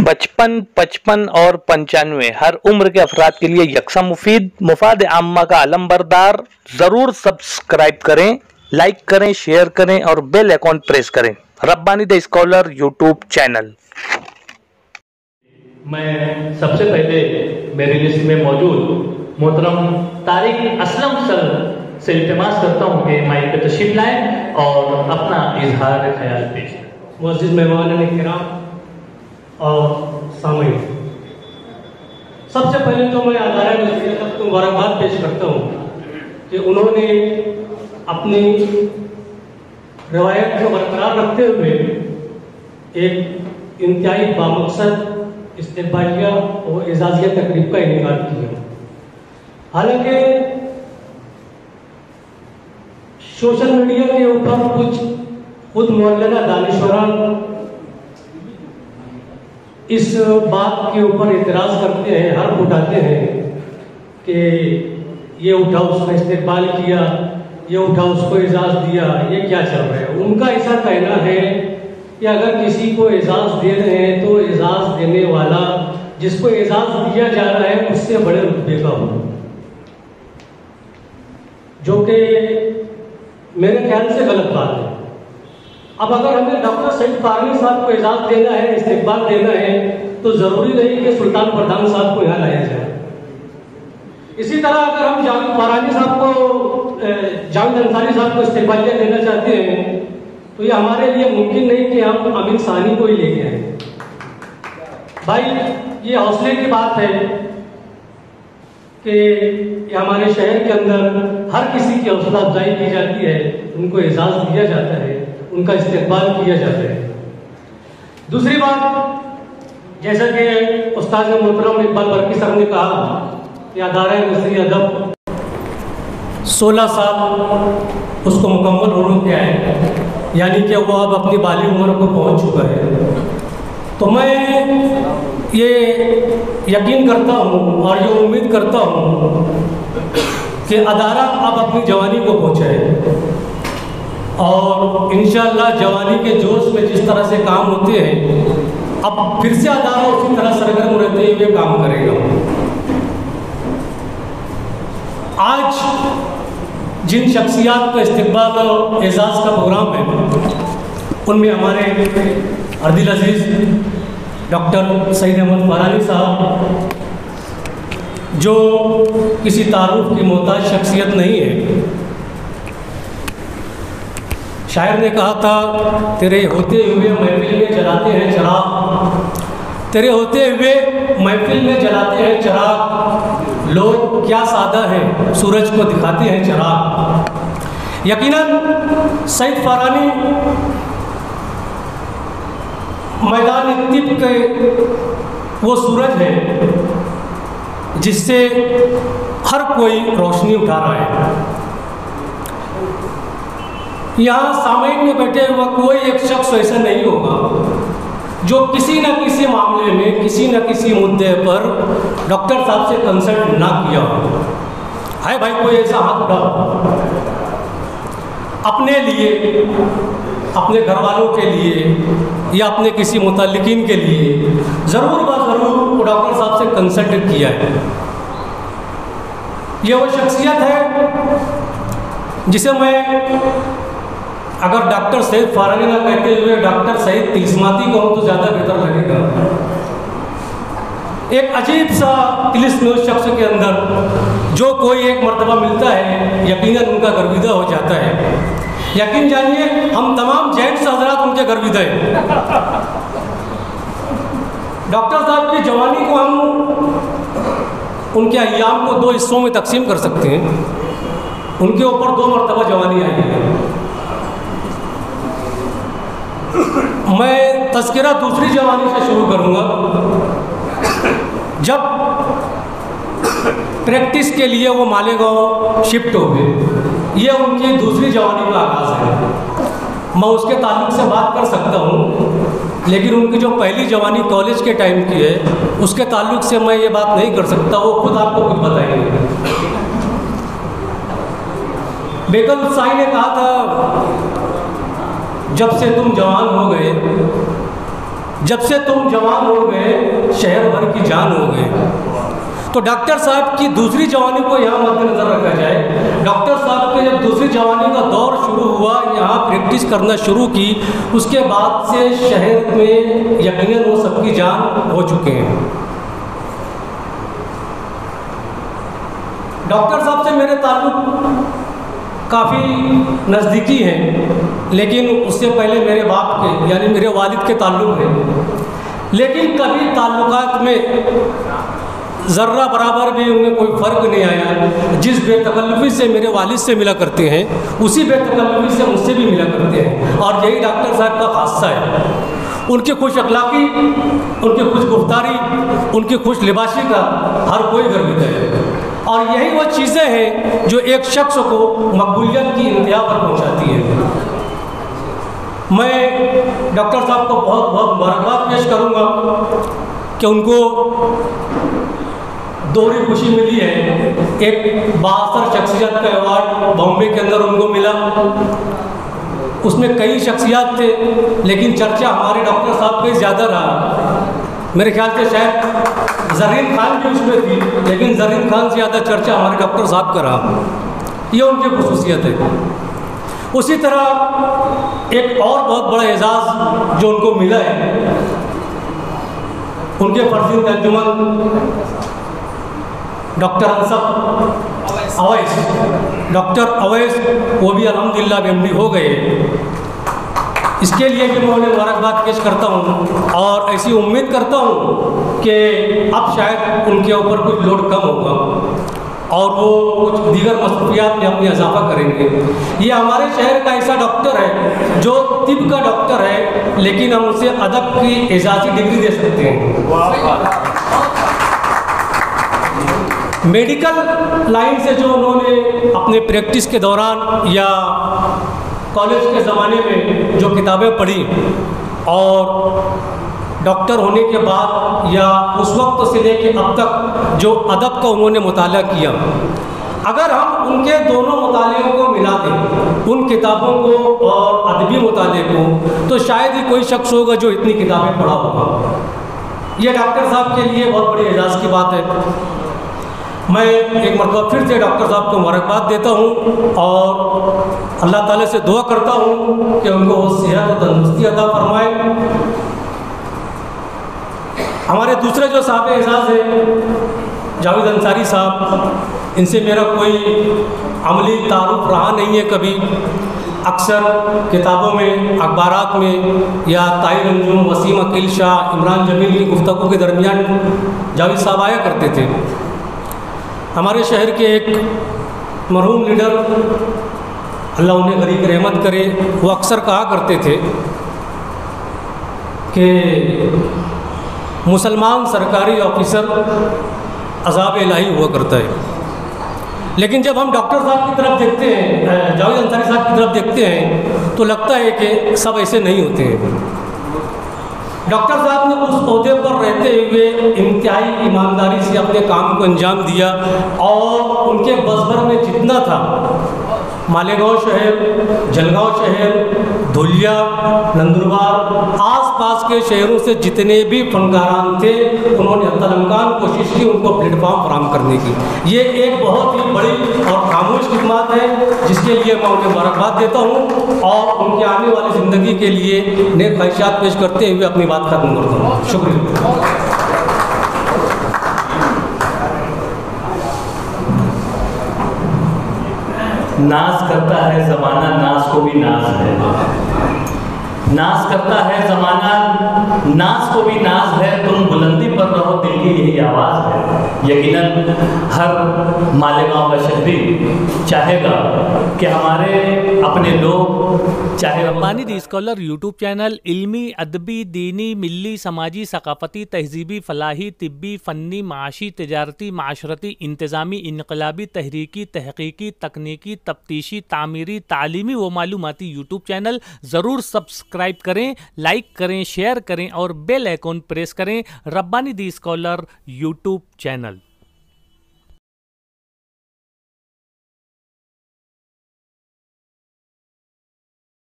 55, 55 और 95 हर उम्र के अफराद के लिए यकसा मुफीद मुफाद आम्मा का अलंबरदार। जरूर सब्सक्राइब करें, लाइक करें, शेयर करें और बेल आइकॉन प्रेस करें। Rabbani the scholar YouTube channel. मैं सबसे पहले मेरी लिस्ट में मौजूद मोहतरम तारिक असलम सर से इल्तिमास करता हूँ कि माइक पे तशरीफ लाएं और अपना इजहार ख्याल पेश करें। मस्जिद मेहमान किराम और सामईन, सबसे पहले तो मैं अदारा नज़रिया तक मुबारकबाद पेश करता हूँ कि उन्होंने अपनी रवायत को बरकरार रखते हुए एक इंतहाई बामकसद इस्तेक़बालिया और एजाज़िया तकरीब का इनेकाद किया। हालांकि सोशल मीडिया के ऊपर कुछ खुद मौलाना दानिशवरान इस बात के ऊपर इतराज करते हैं, हर्फ उठाते हैं कि ये उठा उसका इस्तेक़बाल किया, ये उठा उसको एजाज़ दिया, ये क्या चल रहा है। उनका ऐसा कहना है कि अगर किसी को एजाज़ दे रहे हैं तो एजाज़ देने वाला जिसको एजाज़ दिया जा रहा है उससे बड़े रुतबे का हो, जो कि मेरे ख्याल से गलत बात है। अब अगर हमें डॉक्टर सईद फारनी साहब को एजाज़ देना है, इस्तेक़बाल देना है, तो ज़रूरी नहीं कि सुल्तान प्रधान साहब को यहाँ लाया जाए। इसी तरह अगर हम जावेद फारानी साहब को, जावेद अंसारी साहब को इस्तेक़बालिया देना चाहते हैं तो ये हमारे लिए मुमकिन नहीं कि हम अमीन सानी को ही लेके आए। भाई, ये हौसले की बात है कि हमारे शहर के अंदर हर किसी की हौसला अफजाई की जाती है, उनको एजाज़ दिया जाता है, उनका इस्तेक़बाल किया जाता है। दूसरी बात, जैसा कि उस्ताद मोहतरम इकबाल बरकी साहब ने कहा कि अदारा नज़री अदब 16 साल उसको मुकम्मल होने के आए, यानी कि वो अब अपनी बाली उम्र को पहुंच चुका है। तो मैं ये यकीन करता हूँ और ये उम्मीद करता हूँ कि अदारा अब अपनी जवानी को पहुँचा है और इंशाअल्लाह जवानी के जोश में जिस तरह से काम होते हैं, अब फिर से अदारा उसी तरह सरगर्म रहते हुए काम करेगा। आज जिन शख्सियात का इस्तेक़बाल और एजाज़ का प्रोग्राम है, उनमें हमारे अर्दिल अजीज़ डॉक्टर सईद अहमद फारानी साहब, जो किसी तारुफ की मोहताज शख्सियत नहीं है। शायर ने कहा था, तेरे होते हुए महफिल में जलाते हैं चिराग, तेरे होते हुए महफिल में जलाते हैं चिराग, लोग क्या सादा है सूरज को दिखाते हैं चिराग। यकीनन सईद फारानी मैदान तिब के वो सूरज है जिससे हर कोई रोशनी उठा रहा है। यहाँ सामईन में बैठे हुआ कोई एक शख्स ऐसा नहीं होगा जो किसी न किसी मामले में, किसी न किसी मुद्दे पर डॉक्टर साहब से कंसल्ट ना किया हो। है भाई, कोई ऐसा हाथ उठाओ अपने लिए, अपने घर वालों के लिए या अपने किसी मुतल्लिकीन के लिए ज़रूर ज़रूर डॉक्टर साहब से कंसल्ट किया है। ये वो शख्सियत है जिसे मैं, अगर डॉक्टर सईद फारानी ना कहते हुए डॉक्टर सईद तिलिस्माती को हम तो ज़्यादा बेहतर लगेगा। एक अजीब सा तिलिस्म उस शख्स के अंदर जो कोई एक मर्तबा मिलता है, यकीनन उनका गर्विदा हो जाता है। यकीन जानिए, हम तमाम जेंट्स हजरात उनके गर्विदा हैं। डॉक्टर साहब की जवानी को हम उनके अय्याम को दो हिस्सों में तकसीम कर सकते हैं। उनके ऊपर 2 मरतबा जवानी आई है। मैं तज़किरा दूसरी जवानी से शुरू करूँगा, जब प्रैक्टिस के लिए वो मालेगांव शिफ्ट हो गए। ये उनकी दूसरी जवानी का आगाज़ है। मैं उसके ताल्लुक से बात कर सकता हूँ, लेकिन उनकी जो पहली जवानी कॉलेज के टाइम की है, उसके ताल्लुक से मैं ये बात नहीं कर सकता। वो खुद आपको कुछ बताएंगे। बेगम साई ने कहा था, जब से तुम जवान हो गए, जब से तुम जवान हो गए शहर भर की जान हो गए। तो डॉक्टर साहब की दूसरी जवानी को यहाँ मद्देनजर रखा जाए। डॉक्टर साहब के जब दूसरी जवानी का दौर शुरू हुआ, यहाँ प्रैक्टिस करना शुरू की, उसके बाद से शहर में यकीनन वो सबकी जान हो चुके हैं। डॉक्टर साहब से मेरे ताल्लुक काफ़ी नज़दीकी हैं, लेकिन उससे पहले मेरे बाप के यानी मेरे वालिद के ताल्लुक हैं। लेकिन कभी ताल्लुकात में ज़र्रा बराबर भी उनमें कोई फ़र्क नहीं आया। जिस बेतकल्लुफ़ी से मेरे वालिद से मिला करते हैं, उसी बेतकल्लुफ़ी से मुझसे भी मिला करते हैं। और यही डॉक्टर साहब का ख़ासा है। उनकी खुश अखलाक़ी, उनकी खुश गुफ्तारी, उनकी खुश लिबासी का हर कोई गर्वित है। और यही वो चीज़ें हैं जो एक शख्स को मकबूलियत की इंतहा पर पहुँचाती है। मैं डॉक्टर साहब को बहुत बहुत मुबारकबाद पेश करूँगा कि उनको दोहरी खुशी मिली है। एक बासर शख्सियत का अवार्ड बॉम्बे के अंदर उनको मिला, उसमें कई शख्सियत थे, लेकिन चर्चा हमारे डॉक्टर साहब पे ज़्यादा रहा। मेरे ख्याल से शायद ज़रीन खान भी उसमें थी, लेकिन ज़रीन खान से ज़्यादा चर्चा हमारे डॉक्टर साहब का रहा। ये उनकी खुसूसियत है। उसी तरह एक और बहुत बड़ा एजाज़ जो उनको मिला है, उनके फर्जिंद अंजुमन डॉक्टर अंसफ अवैस, डॉक्टर अवैस, वो भी अल्हम्दुलिल्लाह एमडी हो गए। इसके लिए भी मैं उन्हें मुबारकबाद पेश करता हूँ और ऐसी उम्मीद करता हूँ कि अब शायद उनके ऊपर कुछ लोड कम होगा और वो कुछ दीगर मसरूफियात में अपनी इजाफा करेंगे। ये हमारे शहर का ऐसा डॉक्टर है जो तिब का डॉक्टर है, लेकिन हम उसे अदब की एजाज़ी डिग्री दे सकते हैं। मेडिकल लाइन से जो उन्होंने अपने प्रैक्टिस के दौरान या कॉलेज के ज़माने में जो किताबें पढ़ी और डॉक्टर होने के बाद या उस वक्त से लेके अब तक जो अदब का उन्होंने मुताला किया, अगर हम उनके दोनों मुतालियों को मिला दें, उन किताबों को और अदबी मुताले को, तो शायद ही कोई शख्स होगा जो इतनी किताबें पढ़ा होगा। ये डॉक्टर साहब के लिए बहुत बड़ी एजाज़ की बात है। मैं एक मरतबा फिर से डॉक्टर साहब को मुबारकबाद देता हूँ और अल्लाह ताला से दुआ करता हूँ कि उनको वो सेहत और तंदुरुस्ती अता फरमाए। हमारे दूसरे जो साहब एजाज़ हैं जावेद अंसारी साहब, इनसे मेरा कोई अमली तारुफ रहा नहीं है कभी। अक्सर किताबों में, अखबारात में या ताहिर अंजुम, वसीम अकील शाह, इमरान जमील की गुफ्तगू के दरमियान जावेद साहब आया करते थे। हमारे शहर के एक मरहूम लीडर, अल्लाह उन्हें गरीब रहमत करे, वो अक्सर कहा करते थे कि मुसलमान सरकारी ऑफिसर अज़ाब इलाही हुआ करता है। लेकिन जब हम डॉक्टर साहब की तरफ देखते हैं, जावेद अंसारी साहब की तरफ देखते हैं, तो लगता है कि सब ऐसे नहीं होते हैं। डॉक्टर साहब ने उस ओहदे पर रहते हुए इंतहाई ईमानदारी से अपने काम को अंजाम दिया और उनके बस भर में जितना था, मालेगांव शहर, जलगांव शहर, धुलिया, नंदुरबार, आसपास के शहरों से जितने भी फनकारान थे, उन्होंने तलमकान कोशिश की उनको प्लेटफॉर्म फराहम करने की। ये एक बहुत ही बड़ी और खामोश खिदमत है, जिसके लिए मैं उन्हें मुबारकबाद देता हूँ और उनके आने वाली ज़िंदगी के लिए नेक ख्वाहिशात पेश करते हुए अपनी बात खत्म करता हूँ। शुक्रिया। नाज करता है ज़माना, नाज को भी नाज है। नाज करता है ज़माना, नाज को भी नाज है। तुम बुलंदी पर रहो, दिल की यही आवाज़ है। यकीनन हर मालेगांव का शहरी चाहेगा कि हमारे अपने लोग, चाहे रब्बानी दी स्कॉलर यूट्यूब चैनल इल्मी, अदबी, दीनी, मिली, समाजी, सकाफती, तहजीबी, फलाही, तिब्बी, फ़न्नी, माशी, तिजारती, माशरती, इंतज़ामी, इनकलाबी, तहरीकी, तहकीकी, तकनीकी, तफ्तीशी, तामीरी, तालीमी व मालूमाती यूट्यूब चैनल ज़रूर सब्सक्राइब करें, लाइक करें, शेयर करें और बेल आइकॉन प्रेस करें। रब्बानी दी स्कॉलर यूट्यूब चैनल।